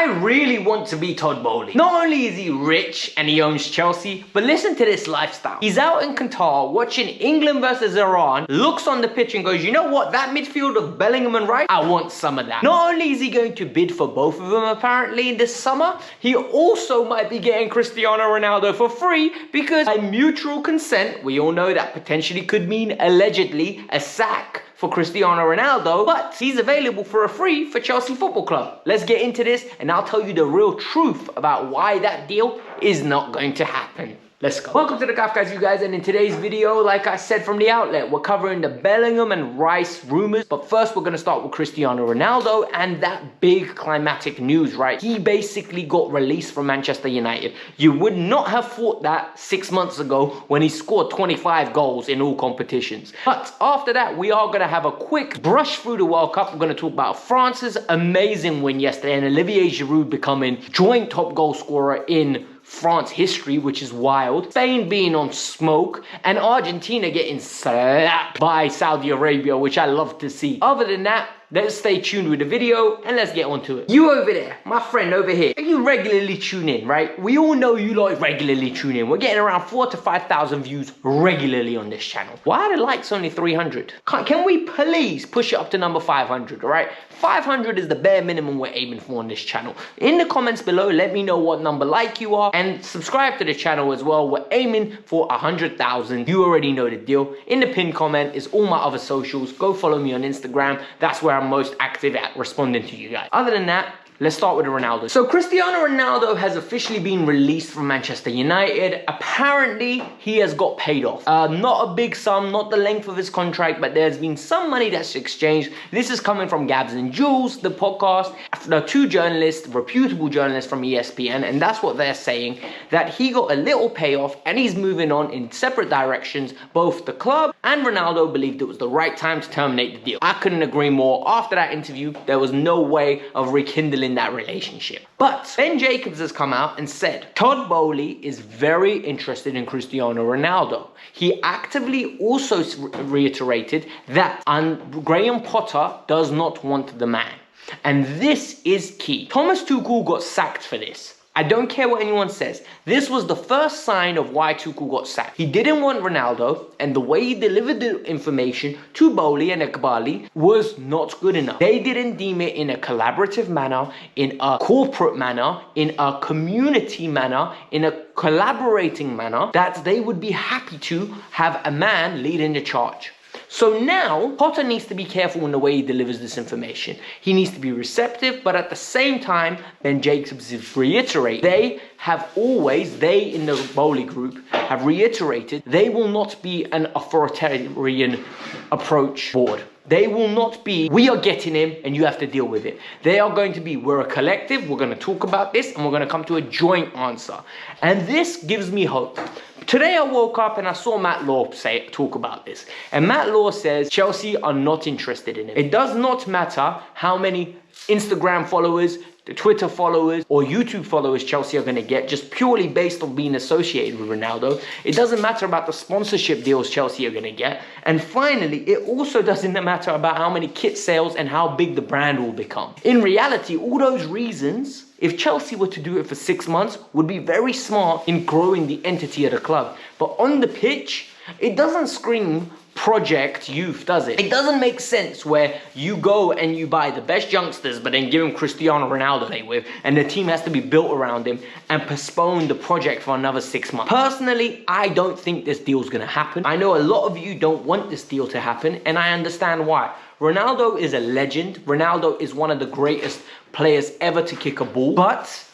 really want to be Tod Boehly. Not only is he rich and he owns Chelsea, but listen to this lifestyle. He's out in Qatar watching England versus Iran, looks on the pitch and goes, you know what, that midfield of Bellingham and Rice, I want some of that. Not only is he going to bid for both of them apparently this summer, he also might be getting Cristiano Ronaldo for free because by mutual consent, we all know that potentially could mean allegedly a sack for Cristiano Ronaldo, but he's available for a free for Chelsea Football Club. Let's get into this and I'll tell you the real truth about why that deal is not going to happen. Let's go. Welcome to the Kavkas View, guys, and in today's video, like I said from the outlet, we're covering the Bellingham and Rice rumors, but first we're going to start with Cristiano Ronaldo and that big climatic news, right? He basically got released from Manchester United. You would not have thought that 6 months ago when he scored 25 goals in all competitions. But after that, we are going to have a quick brush through the World Cup. We're going to talk about France's amazing win yesterday and Olivier Giroud becoming joint top goal scorer in France history, which is wild. Spain being on smoke and Argentina getting slapped by Saudi Arabia, which I love to see. Other than that, let's stay tuned with the video and let's get on to it. You over there, my friend over here, you regularly tune in, right? We all know you like regularly tune in. We're getting around 4,000 to 5,000 views regularly on this channel. Why are the likes only 300? Can we please push it up to number 500, all right? 500 is the bare minimum we're aiming for on this channel. In the comments below, let me know what number like you are and subscribe to the channel as well. We're aiming for 100,000. You already know the deal. In the pinned comment is all my other socials. Go follow me on Instagram. That's where I'm most active at responding to you guys. Other than that, let's start with Ronaldo. So Cristiano Ronaldo has officially been released from Manchester United. Apparently, he has got paid off. Not a big sum, not the length of his contract, but there's been some money that's exchanged. This is coming from Gabs and Jules, the podcast. The two journalists, reputable journalists from ESPN, and that's what they're saying, that he got a little payoff and he's moving on in separate directions. Both the club and Ronaldo believed it was the right time to terminate the deal. I couldn't agree more. After that interview, there was no way of rekindling that relationship. But Ben Jacobs has come out and said Tod Boehly is very interested in Cristiano Ronaldo. He actively also reiterated that Graham Potter does not want the man. And this is key. Thomas Tuchel got sacked for this. I don't care what anyone says. This was the first sign of why Tuchel got sacked. He didn't want Ronaldo, and the way he delivered the information to Boehly and Ekbali was not good enough. They didn't deem it in a collaborative manner, in a corporate manner, in a community manner, in a collaborating manner, that they would be happy to have a man leading the charge. So now, Potter needs to be careful in the way he delivers this information. He needs to be receptive, but at the same time, Ben Jacobs is reiterate. They in the Boehly group, have reiterated they will not be an authoritarian approach board. They will not be, we are getting him and you have to deal with it. They are going to be, we're a collective, we're going to talk about this and we're going to come to a joint answer. And this gives me hope. Today I woke up and I saw Matt Law talk about this. And Matt Law says Chelsea are not interested in it. It does not matter how many Instagram followers, the Twitter followers or YouTube followers Chelsea are going to get just purely based on being associated with Ronaldo. It doesn't matter about the sponsorship deals Chelsea are going to get. And finally, it also doesn't matter about how many kit sales and how big the brand will become. In reality, all those reasons, if Chelsea were to do it for 6 months, would be very smart in growing the entity of the club. But on the pitch, it doesn't scream project youth, does it? It doesn't make sense where you go and you buy the best youngsters but then give him Cristiano Ronaldo to play with and the team has to be built around him and postpone the project for another 6 months. Personally, I don't think this deal's gonna happen. I know a lot of you don't want this deal to happen and I understand why. Ronaldo is a legend. Ronaldo is one of the greatest players ever to kick a ball, but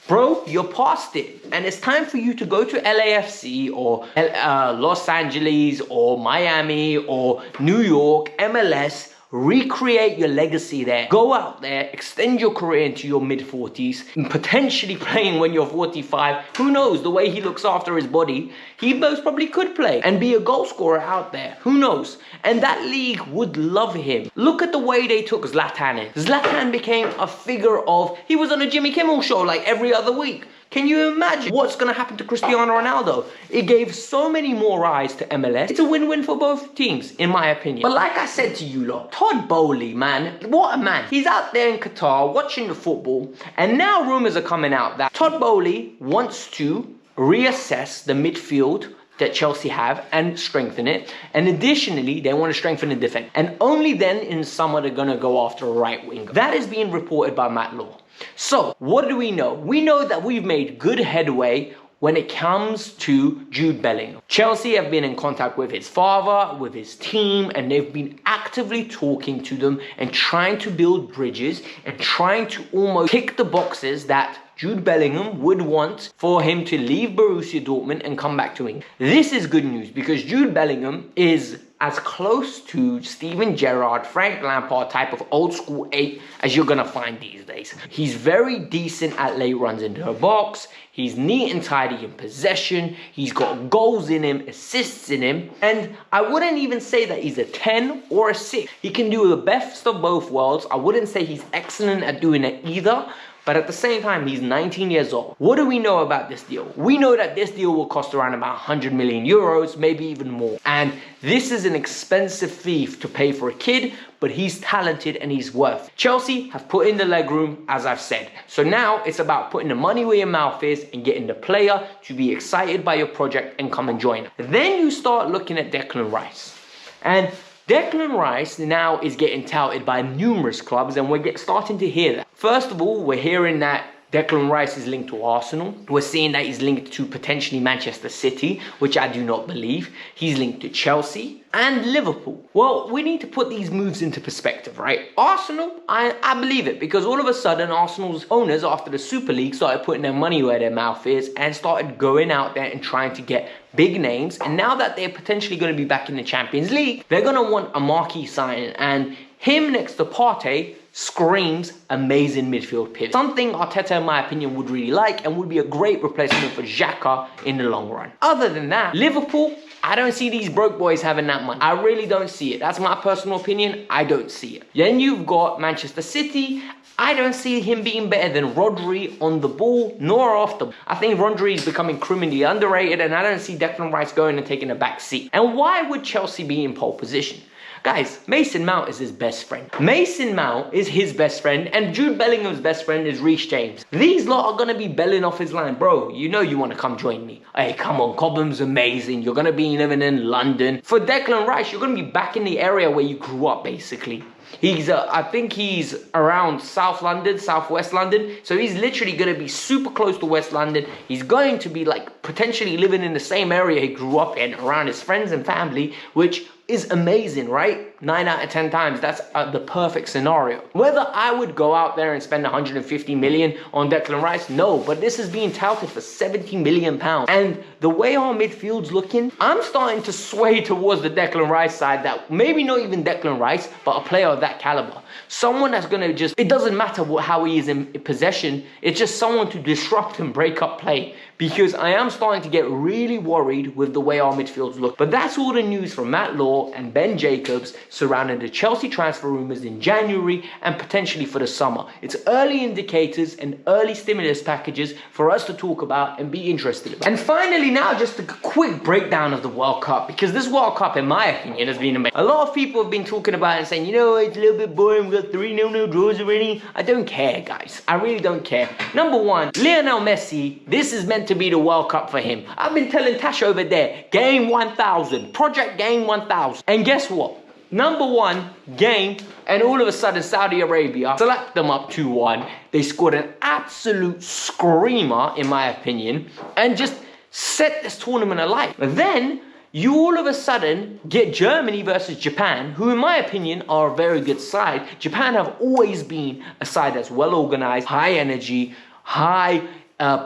bro, you're past it. And it's time for you to go to LAFC or Los Angeles or Miami or New York, MLS, recreate your legacy there. Go out there, extend your career into your mid-40s, and potentially playing when you're 45. Who knows, the way he looks after his body, he most probably could play and be a goal scorer out there. Who knows? And that league would love him. Look at the way they took Zlatan in. Zlatan became a figure of, he was on a Jimmy Kimmel show like every other week. Can you imagine what's going to happen to Cristiano Ronaldo? It gave so many more eyes to MLS. It's a win-win for both teams, in my opinion. But like I said to you lot, Tod Boehly, man, what a man. He's out there in Qatar watching the football, and now rumors are coming out that Tod Boehly wants to reassess the midfield that Chelsea have and strengthen it. And additionally, they want to strengthen the defense. And only then in summer they're going to go after a right winger. That is being reported by Matt Law. So what do we know? We know that we've made good headway when it comes to Jude Bellingham. Chelsea have been in contact with his father, with his team, and they've been actively talking to them and trying to build bridges and trying to almost tick the boxes that Jude Bellingham would want for him to leave Borussia Dortmund and come back to England. This is good news because Jude Bellingham is as close to Steven Gerrard, Frank Lampard type of old school 8 as you're gonna find these days. He's very decent at late runs into the box. He's neat and tidy in possession. He's got goals in him, assists in him. And I wouldn't even say that he's a 10 or a 6. He can do the best of both worlds. I wouldn't say he's excellent at doing it either. But at the same time, he's 19 years old. What do we know about this deal? We know that this deal will cost around about 100 million euros, maybe even more. And this is an expensive fee to pay for a kid, but he's talented and he's worth it. Chelsea have put in the leg room, as I've said. So now it's about putting the money where your mouth is and getting the player to be excited by your project and come and join. Then you start looking at Declan Rice. And Declan Rice now is getting touted by numerous clubs, and we're starting to hear that. First of all, we're hearing that Declan Rice is linked to Arsenal. We're seeing that he's linked to potentially Manchester City, which I do not believe. He's linked to Chelsea and Liverpool. Well, we need to put these moves into perspective, right? Arsenal, I believe it, because all of a sudden Arsenal's owners, after the Super League, started putting their money where their mouth is and started going out there and trying to get big names. And now that they're potentially going to be back in the Champions League, they're going to want a marquee signing. And him next to Partey screams amazing midfield pivot. Something Arteta, in my opinion, would really like and would be a great replacement for Xhaka in the long run. Other than that, Liverpool, I don't see these broke boys having that money. I really don't see it. That's my personal opinion. I don't see it. Then you've got Manchester City. I don't see him being better than Rodri on the ball nor off the ball. I think Rodri is becoming criminally underrated, and I don't see Declan Rice going and taking a back seat. And why would Chelsea be in pole position? Guys, Mason Mount is his best friend. Mason Mount is his best friend, and Jude Bellingham's best friend is Reece James. These lot are going to be belling off his line. Bro, you know you want to come join me. Hey, come on, Cobham's amazing. You're going to be living in London. For Declan Rice, you're going to be back in the area where you grew up, basically. He's, I think he's around South London, Southwest London. So he's literally going to be super close to West London. He's going to be like potentially living in the same area he grew up in, around his friends and family, which is amazing, right? 9 out of 10 times, that's the perfect scenario. Whether I would go out there and spend 150 million on Declan Rice, no, but this is being touted for 70 million pounds. And the way our midfield's looking, I'm starting to sway towards the Declan Rice side, that maybe not even Declan Rice, but a player of that caliber. Someone that's gonna just, it doesn't matter how he is in possession, it's just someone to disrupt and break up play. Because I am starting to get really worried with the way our midfields look. But that's all the news from Matt Law and Ben Jacobs surrounding the Chelsea transfer rumours in January and potentially for the summer. It's early indicators and early stimulus packages for us to talk about and be interested in. And finally now, just a quick breakdown of the World Cup, because this World Cup, in my opinion, has been amazing. A lot of people have been talking about it and saying, you know, it's a little bit boring, we got 3-0 draws already. I don't care, guys. I really don't care. Number one, Lionel Messi, this is meant to be the World Cup for him. I've been telling Tash over there, game 1000, project game 1000. And guess what? Number one game, and all of a sudden Saudi Arabia slapped them up 2-1. They scored an absolute screamer, in my opinion, and just set this tournament alight. But then you all of a sudden get Germany versus Japan, who in my opinion are a very good side. Japan have always been a side that's well organized, high energy, high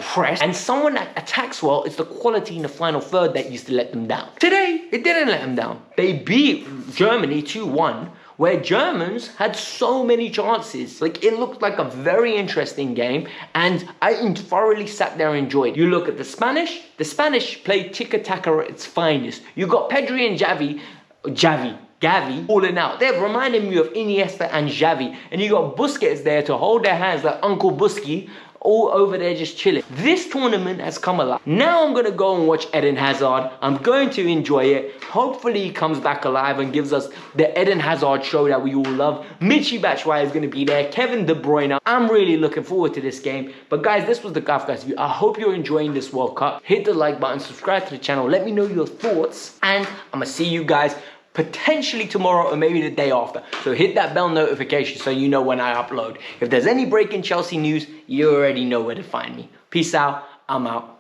press, and someone that attacks well. It's the quality in the final third that used to let them down. Today, it didn't let them down. They beat Germany 2-1, where Germans had so many chances. Like, it looked like a very interesting game, and I thoroughly sat there and enjoyed. You look at the Spanish played tiki-taka at its finest. You got Pedri and Javi, Gavi falling out. They're reminding me of Iniesta and Xavi. And you got Busquets there to hold their hands like Uncle Busky, all over there just chilling. This tournament has come alive. Now I'm going to go and watch Eden Hazard. I'm going to enjoy it. Hopefully he comes back alive and gives us the Eden Hazard show that we all love. Michy Batshuayi is going to be there. Kevin De Bruyne. I'm really looking forward to this game. But guys, this was the Kavkas View. I hope you're enjoying this World Cup. Hit the like button, subscribe to the channel. Let me know your thoughts. And I'm going to see you guys potentially tomorrow or maybe the day after. So hit that bell notification so you know when I upload. If there's any breaking Chelsea news, you already know where to find me. Peace out. I'm out.